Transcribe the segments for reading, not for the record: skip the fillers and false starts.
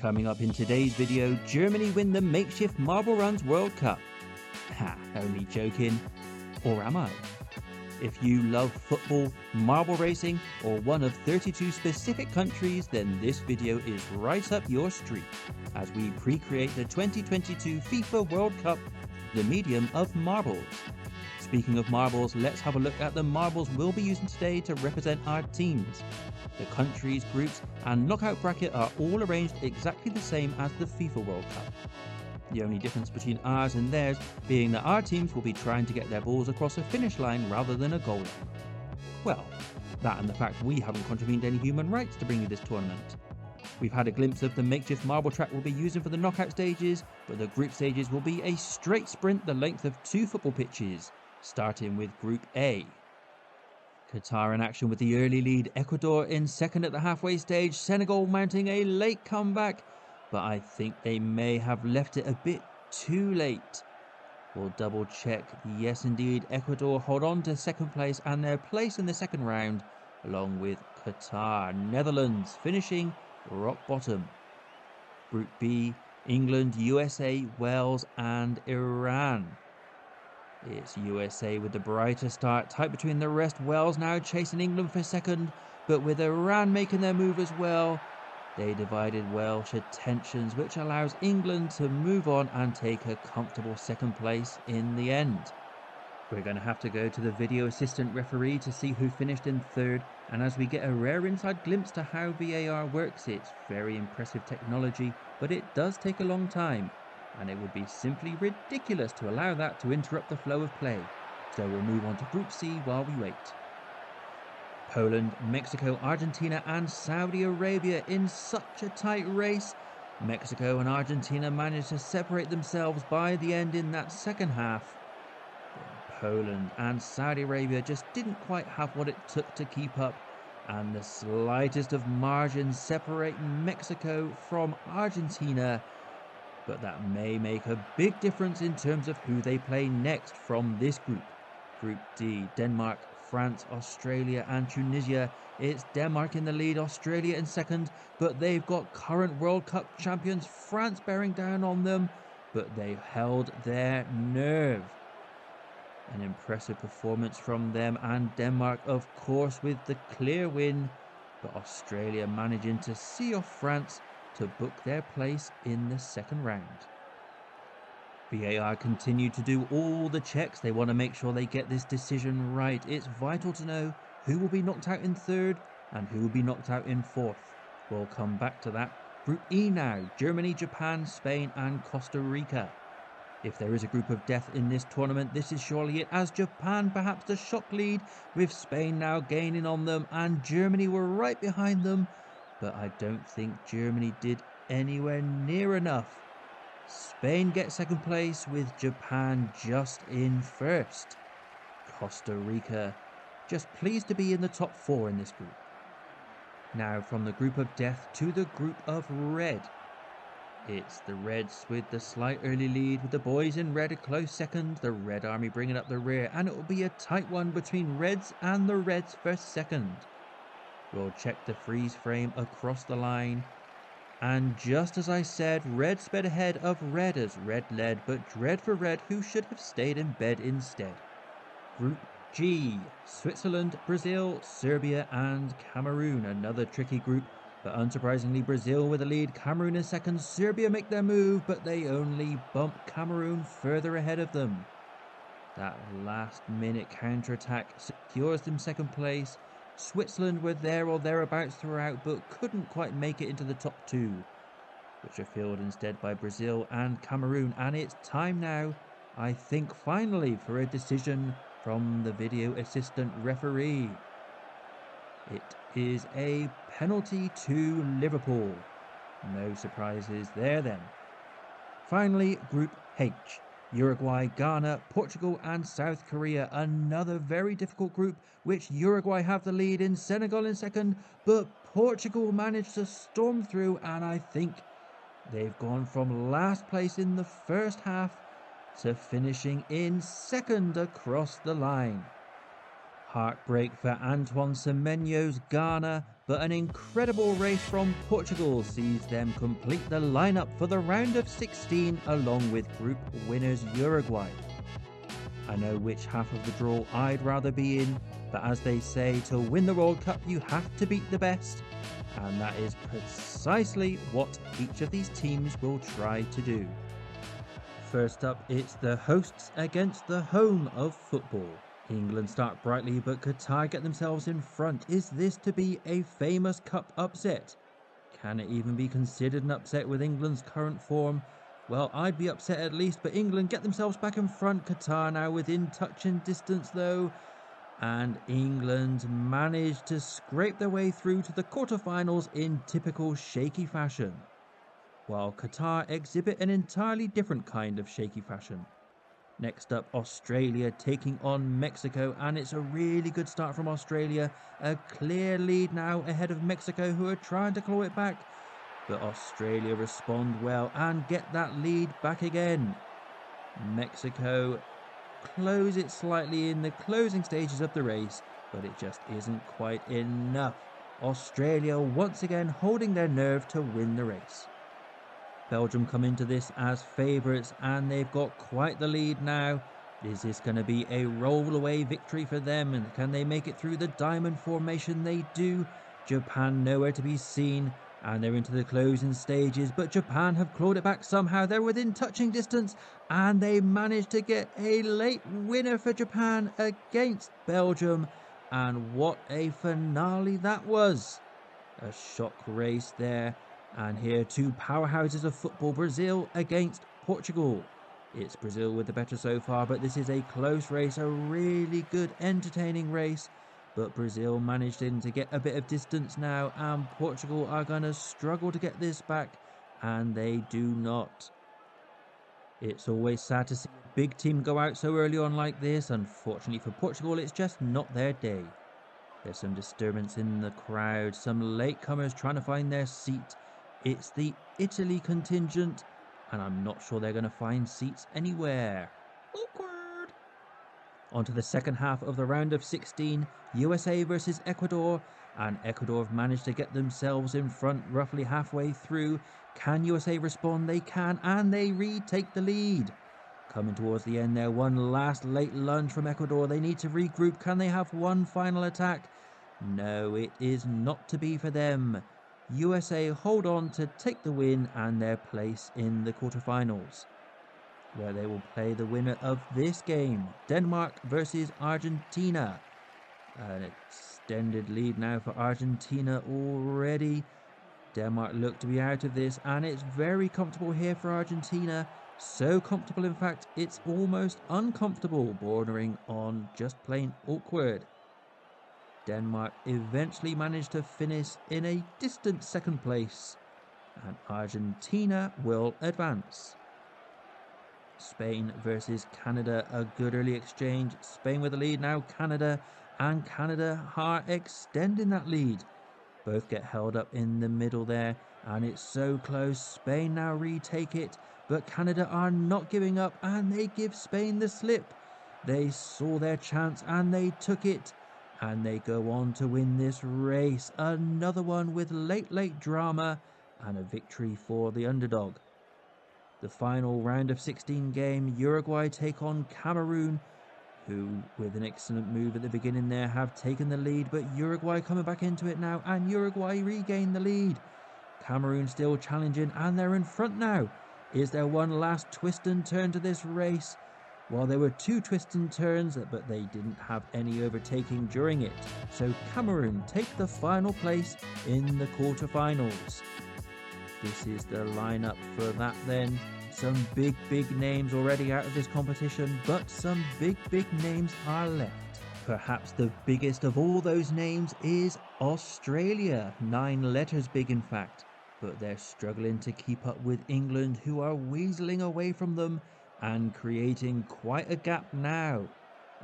Coming up in today's video, Germany win the makeshift marble runs World Cup. Ha, only joking. Or am I? If you love football, marble racing, or one of 32 specific countries, then this video is right up your street as we pre-create the 2022 FIFA World Cup, the medium of marbles. Speaking of marbles, let's have a look at the marbles we'll be using today to represent our teams. The countries, groups and knockout bracket are all arranged exactly the same as the FIFA World Cup. The only difference between ours and theirs being that our teams will be trying to get their balls across a finish line rather than a goal line. Well, that and the fact we haven't contravened any human rights to bring you this tournament. We've had a glimpse of the makeshift marble track we'll be using for the knockout stages, but the group stages will be a straight sprint the length of 2 football pitches, starting with Group A. Qatar in action with the early lead, Ecuador in second at the halfway stage, Senegal mounting a late comeback, but I think they may have left it a bit too late. We'll double check. Yes indeed, Ecuador hold on to second place and their place in the second round, along with Qatar. Netherlands finishing rock bottom. Group B, England, USA, Wales and Iran. It's USA with the brighter start, tight between the rest. Wales now chasing England for second, but with Iran making their move as well. They divided Welsh attentions, which allows England to move on and take a comfortable second place in the end. We're going to have to go to the video assistant referee to see who finished in third, and as we get a rare inside glimpse to how VAR works, it's very impressive technology, but it does take a long time, and it would be simply ridiculous to allow that to interrupt the flow of play. So we'll move on to Group C while we wait. Poland, Mexico, Argentina and Saudi Arabia in such a tight race. Mexico and Argentina managed to separate themselves by the end in that second half. Poland and Saudi Arabia just didn't quite have what it took to keep up, and the slightest of margins separate Mexico from Argentina. But that may make a big difference in terms of who they play next from this group. Group D, Denmark, France, Australia and Tunisia. It's Denmark in the lead, Australia in second, but they've got current World Cup champions France bearing down on them, but they held their nerve. An impressive performance from them, and Denmark of course with the clear win, but Australia managing to see off France to book their place in the second round. VAR continue to do all the checks. They want to make sure they get this decision right. It's vital to know who will be knocked out in third and who will be knocked out in fourth. We'll come back to that. Group E now, Germany, Japan, Spain and Costa Rica. If there is a group of death in this tournament, this is surely it, as Japan perhaps the shock lead, with Spain now gaining on them and Germany were right behind them, but I don't think Germany did anywhere near enough. Spain gets second place with Japan just in first. Costa Rica just pleased to be in the top 4 in this group. Now from the group of death to the group of red. It's the Reds with the slight early lead, with the boys in red a close second, the Red Army bringing up the rear, and it will be a tight one between Reds and the Reds for second. We'll check the freeze frame across the line. And just as I said, red sped ahead of red as red led, but dread for red who should have stayed in bed instead. Group G, Switzerland, Brazil, Serbia and Cameroon. Another tricky group, but unsurprisingly Brazil with the lead, Cameroon in second. Serbia make their move, but they only bump Cameroon further ahead of them. That last minute counter-attack secures them second place. Switzerland were there or thereabouts throughout, but couldn't quite make it into the top 2, which are filled instead by Brazil and Cameroon. And it's time now, I think finally, for a decision from the video assistant referee. It is a penalty to Liverpool. No surprises there then. Finally, Group H. Uruguay, Ghana, Portugal and South Korea. Another very difficult group, which Uruguay have the lead in, Senegal in second, but Portugal managed to storm through, and I think they've gone from last place in the first half to finishing in second across the line. Heartbreak for Antoine Semenyo's Ghana, but an incredible race from Portugal sees them complete the lineup for the round of 16 along with group winners Uruguay. I know which half of the draw I'd rather be in, but as they say, to win the World Cup you have to beat the best, and that is precisely what each of these teams will try to do. First up, it's the hosts against the home of football. England start brightly, but Qatar get themselves in front. Is this to be a famous cup upset? Can it even be considered an upset with England's current form? Well, I'd be upset at least, but England get themselves back in front. Qatar now within touching distance though, and England managed to scrape their way through to the quarterfinals in typical shaky fashion, while Qatar exhibit an entirely different kind of shaky fashion. Next up, Australia taking on Mexico, and it's a really good start from Australia. A clear lead now ahead of Mexico, who are trying to claw it back. But Australia respond well and get that lead back again. Mexico close it slightly in the closing stages of the race, but it just isn't quite enough. Australia once again holding their nerve to win the race. Belgium come into this as favourites, and they've got quite the lead now. Is this going to be a roll-away victory for them, and can they make it through the diamond formation? They do. Japan nowhere to be seen, and they're into the closing stages, but Japan have clawed it back somehow. They're within touching distance, and they managed to get a late winner for Japan against Belgium, and what a finale that was. A shock race there. And here, two powerhouses of football, Brazil against Portugal. It's Brazil with the better so far, but this is a close race, a really good, entertaining race. But Brazil managed to get a bit of distance now, and Portugal are going to struggle to get this back, and they do not. It's always sad to see a big team go out so early on like this. Unfortunately for Portugal, it's just not their day. There's some disturbance in the crowd, some latecomers trying to find their seat. It's the Italy contingent, and I'm not sure they're going to find seats anywhere. Awkward. On to the second half of the round of 16, USA versus Ecuador, and Ecuador have managed to get themselves in front roughly halfway through. Can USA respond? They can, and they retake the lead. Coming towards the end there, one last late lunge from Ecuador. They need to regroup. Can they have one final attack? No, it is not to be for them. USA hold on to take the win and their place in the quarterfinals, where they will play the winner of this game, Denmark versus Argentina. An extended lead now for Argentina already. Denmark look to be out of this, and it's very comfortable here for Argentina. So comfortable, in fact, it's almost uncomfortable, bordering on just plain awkward. Denmark eventually managed to finish in a distant second place, and Argentina will advance. Spain versus Canada, a good early exchange. Spain with the lead now, Canada are extending that lead. Both get held up in the middle there, and it's so close. Spain now retake it, but Canada are not giving up, and they give Spain the slip. They saw their chance and they took it, and they go on to win this race. Another one with late drama and a victory for the underdog. The final round of 16 game, Uruguay take on Cameroon, who, with an excellent move at the beginning there, have taken the lead, but Uruguay coming back into it now, and Uruguay regain the lead. Cameroon still challenging, and they're in front now. Is there one last twist and turn to this race? Well, there were two twists and turns, but they didn't have any overtaking during it. So Cameroon take the final place in the quarterfinals. This is the lineup for that then. Some big names already out of this competition, but some big names are left. Perhaps the biggest of all those names is Australia, 9 letters big in fact, but they're struggling to keep up with England, who are weaseling away from them and creating quite a gap now.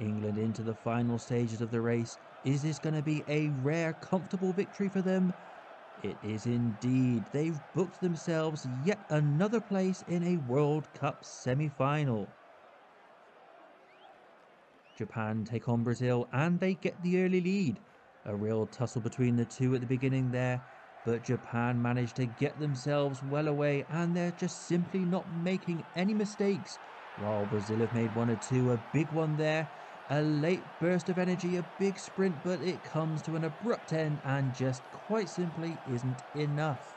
England into the final stages of the race. Is this going to be a rare, comfortable victory for them? It is indeed. They've booked themselves yet another place in a World Cup semi-final. Japan take on Brazil and they get the early lead. A real tussle between the two at the beginning there, but Japan managed to get themselves well away and they're just simply not making any mistakes. While Brazil have made one or two, a big one there, a late burst of energy, a big sprint, but it comes to an abrupt end and just quite simply isn't enough.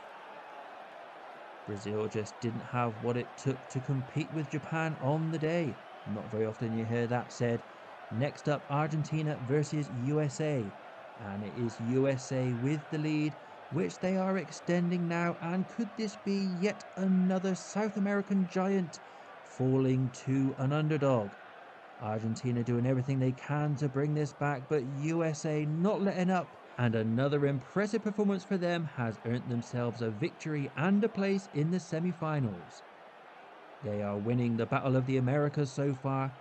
Brazil just didn't have what it took to compete with Japan on the day. Not very often you hear that said. Next up, Argentina versus USA. And it is USA with the lead, which they are extending now. And could this be yet another South American giant falling to an underdog? Argentina doing everything they can to bring this back, but USA not letting up. And another impressive performance for them has earned themselves a victory and a place in the semi-finals. They are winning the Battle of the Americas so far.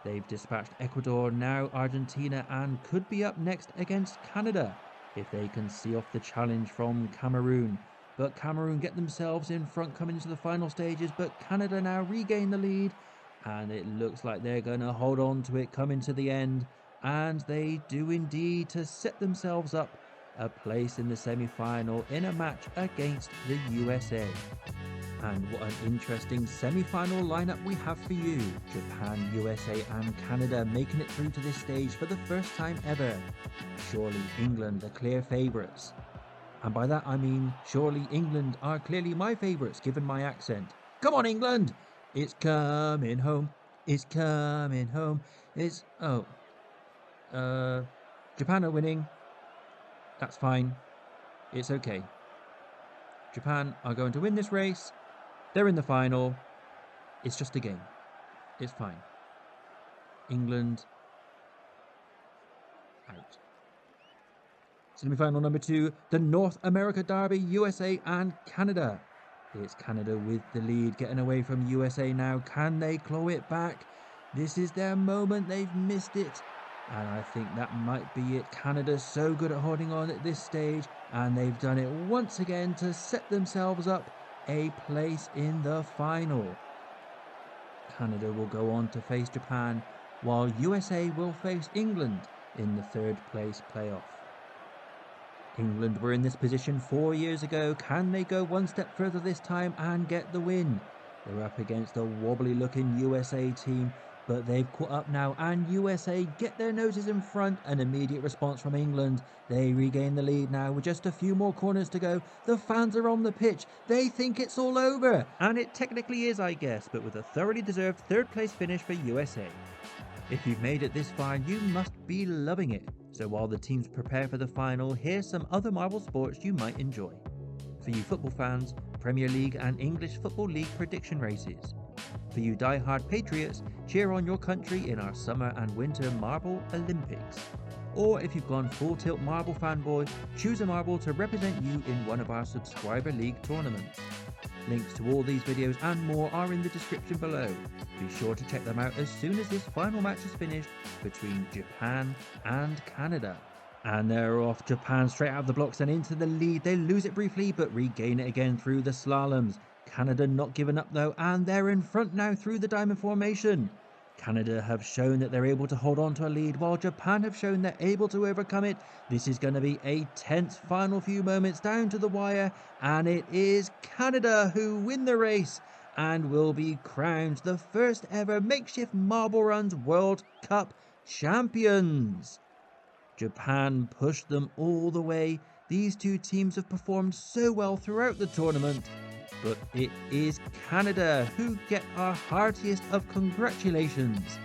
They've dispatched Ecuador, now Argentina, and could be up next against Canada if they can see off the challenge from Cameroon. But Cameroon get themselves in front coming into the final stages, but Canada now regain the lead, and it looks like they're going to hold on to it coming to the end. And they do indeed to set themselves up a place in the semi-final in a match against the USA. And what an interesting semi-final lineup we have for you. Japan, USA and Canada making it through to this stage for the first time ever. Surely England are clear favourites. And by that I mean surely England are clearly my favourites given my accent. Come on England! It's coming home. It's coming home. It's... Japan are winning. That's fine. It's okay. Japan are going to win this race. They're in the final. It's just a game. It's fine. England out. Semi-final number 2, the North America Derby, USA and Canada. It's Canada with the lead, getting away from USA now. Can they claw it back? This is their moment. They've missed it. And I think that might be it. Canada's so good at holding on at this stage, and they've done it once again to set themselves up a place in the final. Canada will go on to face Japan, while USA will face England in the third place playoff. England were in this position 4 years ago. Can they go one step further this time and get the win? They're up against a wobbly looking USA team, but they've caught up now and USA get their noses in front. An immediate response from England. They regain the lead now with just a few more corners to go. The fans are on the pitch. They think it's all over. And it technically is, I guess, but with a thoroughly deserved third place finish for USA. If you've made it this far, you must be loving it. So while the teams prepare for the final, here's some other marble sports you might enjoy. For you football fans, Premier League and English Football League prediction races. For you die-hard patriots, cheer on your country in our summer and winter marble Olympics. Or if you've gone full tilt marble fanboy, choose a marble to represent you in one of our subscriber league tournaments. Links to all these videos and more are in the description below. Be sure to check them out as soon as this final match is finished between Japan and Canada. And they're off. Japan straight out of the blocks and into the lead. They lose it briefly but regain it again through the slaloms. Canada not giving up though, and they're in front now through the diamond formation. Canada have shown that they're able to hold on to a lead, while Japan have shown they're able to overcome it. This is going to be a tense final few moments down to the wire, and it is Canada who win the race and will be crowned the first ever makeshift Marble Runs World Cup champions. Japan pushed them all the way. These two teams have performed so well throughout the tournament. But it is Canada who get our heartiest of congratulations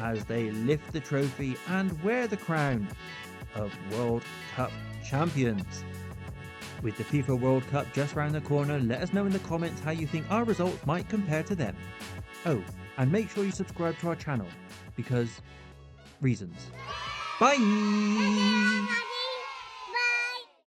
as they lift the trophy and wear the crown of World Cup champions. With the FIFA World Cup just round the corner, let us know in the comments how you think our results might compare to them. Oh, and make sure you subscribe to our channel, because reasons. Bye!